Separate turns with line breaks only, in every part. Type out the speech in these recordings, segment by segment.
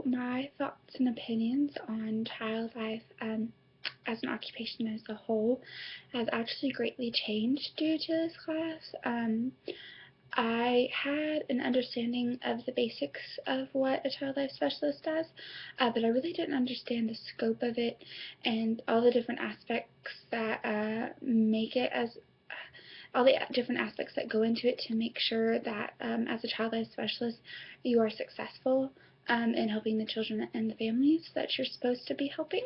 my thoughts and opinions on child life as an occupation as a whole has actually greatly changed due to this class. I had an understanding of the basics of what a child life specialist does, but I really didn't understand the scope of it and all the different aspects that make it as all the different aspects that go into it to make sure that as a child life specialist you are successful in helping the children and the families that you're supposed to be helping.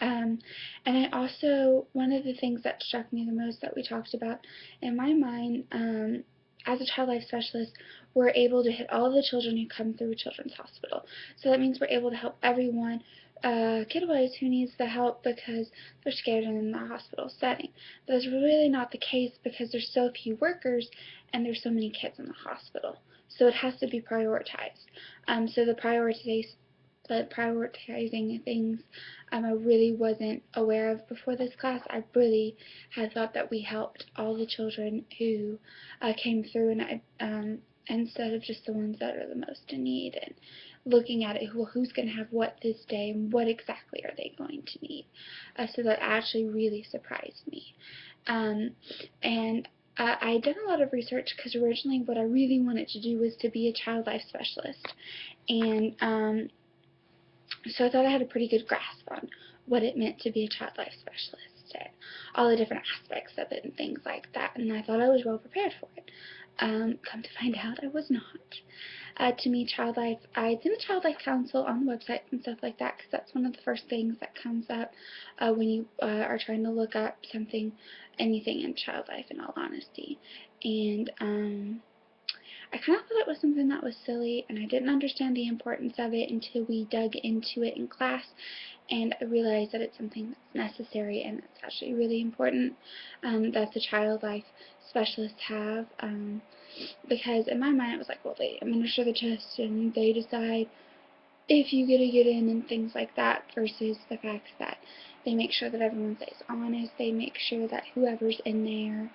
Um, and I also, one of the things that struck me the most that we talked about in my mind, as a child life specialist, we're able to hit all of the children who come through Children's Hospital. So that means we're able to help everyone, kid-wise, who needs the help because they're scared in the hospital setting. But that's really not the case because there's so few workers and there's so many kids in the hospital. So it has to be prioritized. So the prioritizing things I really wasn't aware of before this class. I really had thought that we helped all the children who came through, and instead of just the ones that are the most in need, and looking at it, well, who's going to have what this day, and what exactly are they going to need. So that actually really surprised me. And I had done a lot of research because originally what I really wanted to do was to be a child life specialist. And so I thought I had a pretty good grasp on what it meant to be a child life specialist and all the different aspects of it and things like that, and I thought I was well prepared for it. Come to find out, I was not. To me, child life, I did a child life council on the website and stuff like that, because that's one of the first things that comes up when you are trying to look up something, anything in child life, in all honesty. And I kind of thought it was something that was silly, and I didn't understand the importance of it until we dug into it in class, and I realized that it's something that's necessary and it's actually really important that the child life specialists have, because in my mind it was like, well, they administer the test and they decide if you get to get in and things like that, versus the fact that they make sure that everyone stays honest, they make sure that whoever's in there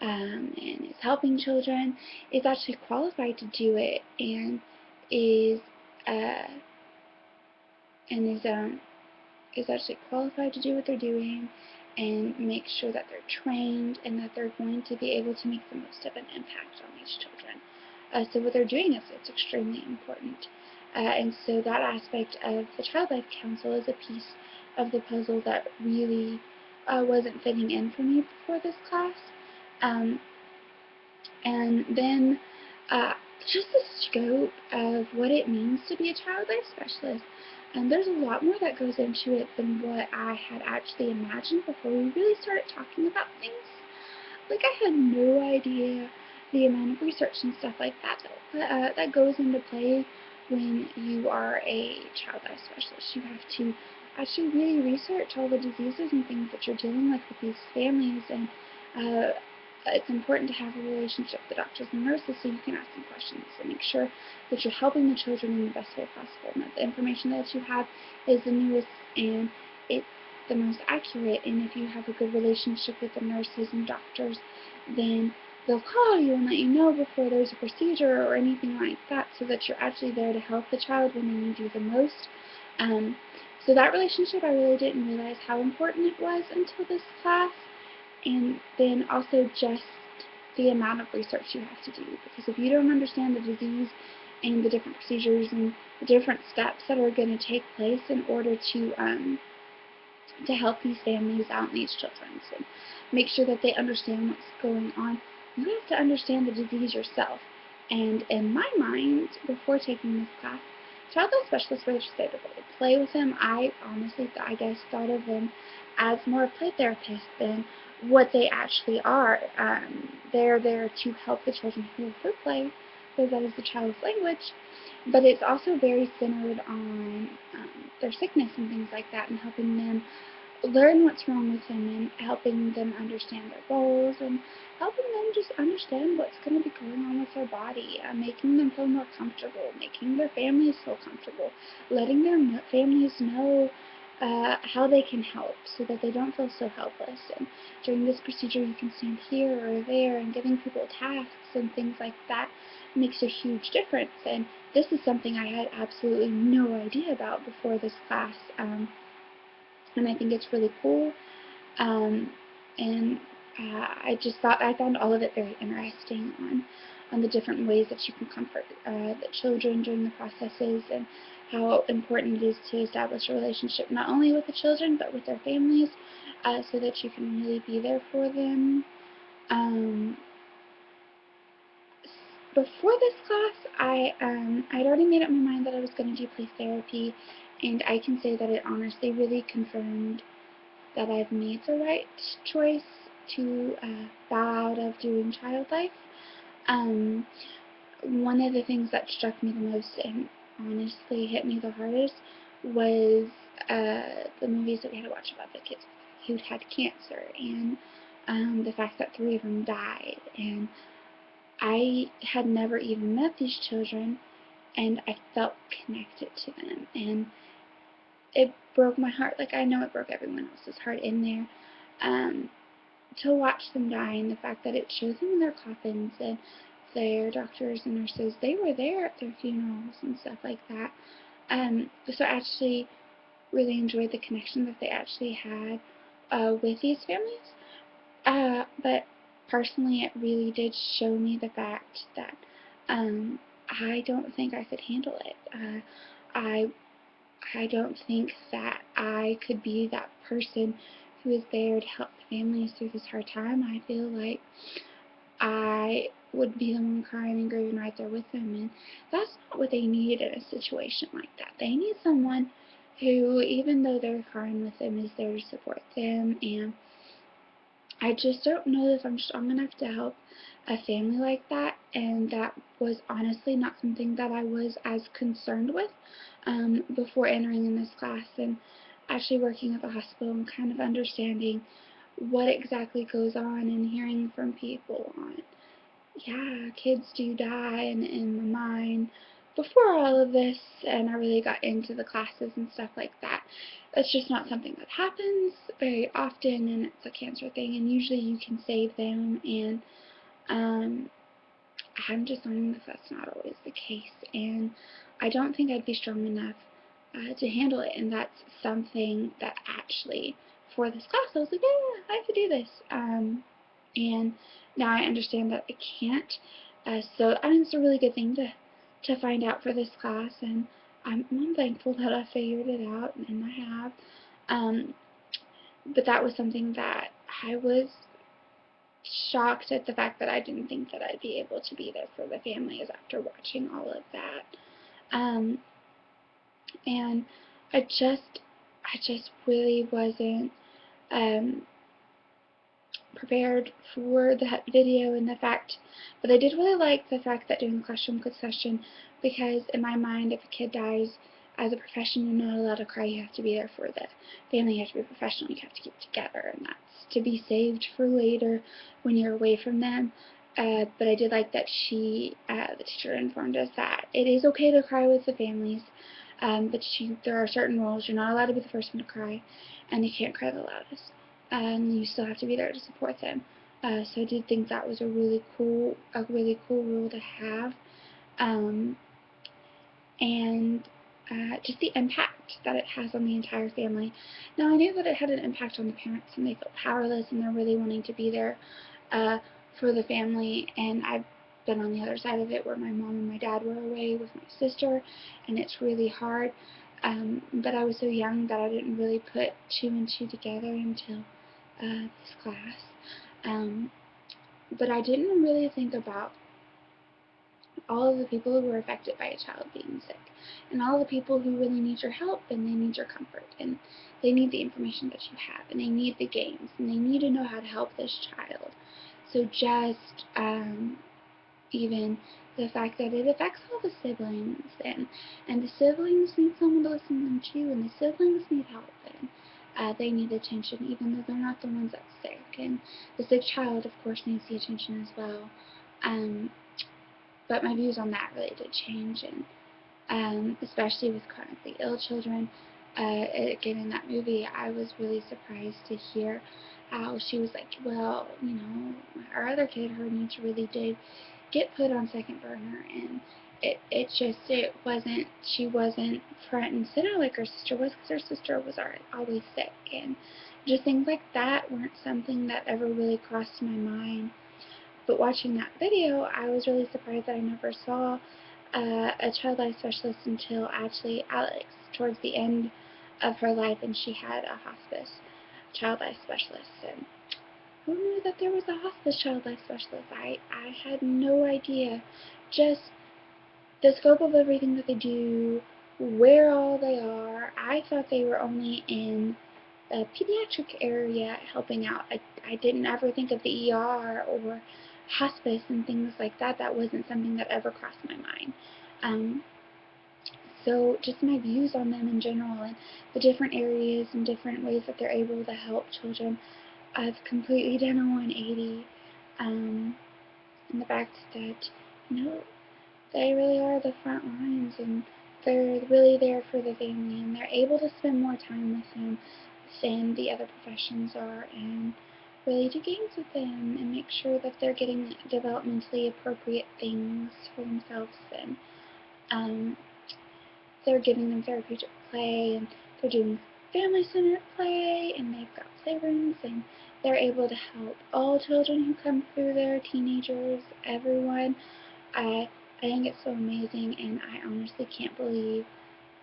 and is helping children is actually qualified to do it, and is uh, and is actually qualified to do what they're doing, and make sure that they're trained and that they're going to be able to make the most of an impact on these children. So what they're doing is it's extremely important. And so that aspect of the Child Life Council is a piece of the puzzle that really wasn't fitting in for me before this class. Um, and then just the scope of what it means to be a child life specialist. And there's a lot more that goes into it than what I had actually imagined before we really started talking about things. Like, I had no idea the amount of research and stuff like that goes into play when you are a child life specialist. You have to actually really research all the diseases and things that you're dealing with these families, and it's important to have a relationship with the doctors and nurses so you can ask them questions and make sure that you're helping the children in the best way possible, and that the information that you have is the newest and it's the most accurate. And if you have a good relationship with the nurses and doctors, then they'll call you and let you know before there's a procedure or anything like that, so that you're actually there to help the child when they need you the most. So that relationship, I really didn't realize how important it was until this class. And then also just the amount of research you have to do, because if you don't understand the disease and the different procedures and the different steps that are going to take place in order to help these families out and these children, and make sure that they understand what's going on, you have to understand the disease yourself. And in my mind, before taking this class, child life specialists were just there to play with them. I honestly, I guess, thought of them as more of play therapists than what they actually are. They're there to help the children heal through play, because that is the child's language, but it's also very centered on their sickness and things like that, and helping them learn what's wrong with them, and helping them understand their goals, and helping them just understand what's going to be going on with their body, making them feel more comfortable, making their families feel comfortable, letting their families know how they can help so that they don't feel so helpless. And during this procedure you can stand here or there, and giving people tasks and things like that makes a huge difference. And this is something I had absolutely no idea about before this class, and I think it's really cool. Um, and I found all of it very interesting on the different ways that you can comfort the children during the processes, and how important it is to establish a relationship not only with the children but with their families, so that you can really be there for them. Um, Before this class, I'd already made up my mind that I was going to do play therapy, and I can say that it honestly really confirmed that I've made the right choice to bow out of doing child life. Um, One of the things that struck me the most and honestly hit me the hardest was the movies that we had to watch about the kids who'd had cancer, and the fact that 3 of them died. And I had never even met these children, and I felt connected to them, and it broke my heart. Like, I know it broke everyone else's heart in there. Um, to watch them die, and the fact that it shows them in their coffins, and their doctors and nurses, they were there at their funerals and stuff like that. So I actually really enjoyed the connection that they actually had with these families. But personally, it really did show me the fact that I don't think I could handle it. I I don't think that I could be that person who is there to help families through this hard time. I feel like I would be the one crying and grieving right there with them, and that's not what they need in a situation like that. They need someone who, even though they're crying with them, is there to support them. And I just don't know if I'm strong enough to help a family like that, and that was honestly not something that I was as concerned with before entering in this class, and actually working at the hospital and kind of understanding what exactly goes on, and hearing from people on, yeah, kids do die, and in my mind before all of this, and I really got into the classes and stuff like that. That's just not something that happens very often, and it's a cancer thing, and usually you can save them, and um, I'm just learning that that's not always the case, and I don't think I'd be strong enough to handle it, and that's something that actually, for this class, I was like, yeah, I could do this. And now I understand that I can't. So I mean, it's a really good thing to find out for this class, and I'm thankful that I figured it out, and I have. Um, but that was something that I was shocked at, the fact that I didn't think that I'd be able to be there for the families after watching all of that. Um, and I just really wasn't um, prepared for that video, and the fact, but I did really like the fact that doing the classroom session, because in my mind, if a kid dies, as a profession, you're not allowed to cry. You have to be there for the family. You have to be professional. You have to keep it together, and that's to be saved for later when you're away from them. But I did like that the teacher informed us that it is okay to cry with the families, but there are certain rules. You're not allowed to be the first one to cry, and you can't cry the loudest, and you still have to be there to support them. So I did think that was a really cool rule to have, um, and just the impact that it has on the entire family. Now, I knew that it had an impact on the parents, and they felt powerless, and they're really wanting to be there uh, for the family, and I've been on the other side of it, where my mom and my dad were away with my sister, and it's really hard. But I was so young that I didn't really put two and two together until this class. Um, but I didn't really think about all of the people who were affected by a child being sick, and all the people who really need your help, and they need your comfort, and they need the information that you have, and they need the games, and they need to know how to help this child. So just even the fact that it affects all the siblings, and the siblings need someone to listen to them too, and the siblings need help, and they need attention, even though they're not the ones that's sick, and the sick child, of course, needs the attention as well. Um, but my views on that really did change, and especially with chronically ill children. Again, in that movie, I was really surprised to hear how she was like, well, our other kid, her needs really did get put on second burner, and it wasn't, she wasn't front and center like her sister was, because her sister was always sick, and just things like that weren't something that ever really crossed my mind. But watching that video, I was really surprised that I never saw a child life specialist until actually Alex, towards the end of her life, and she had a hospice child life specialist. And who knew that there was a hospice child life specialist? I had no idea. Just the scope of everything that they do, where all they are. I thought they were only in the pediatric area helping out. I didn't ever think of the ER or hospice and things like that. That wasn't something that ever crossed my mind. Um, so just my views on them in general, and the different areas and different ways that they're able to help children, I've completely done a 180. And the fact that, they really are the front lines, and they're really there for the family, and they're able to spend more time with them than the other professions are, and really do games with them and make sure that they're getting developmentally appropriate things for themselves, and um, they're giving them therapeutic play, and they're doing family-centered play, and they've got playrooms, and they're able to help all children who come through there, teenagers, everyone. I think it's so amazing, and I honestly can't believe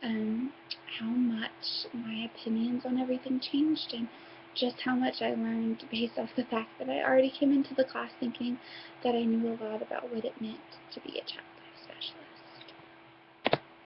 um, how much my opinions on everything changed, and just how much I learned based off the fact that I already came into the class thinking that I knew a lot about what it meant to be a child.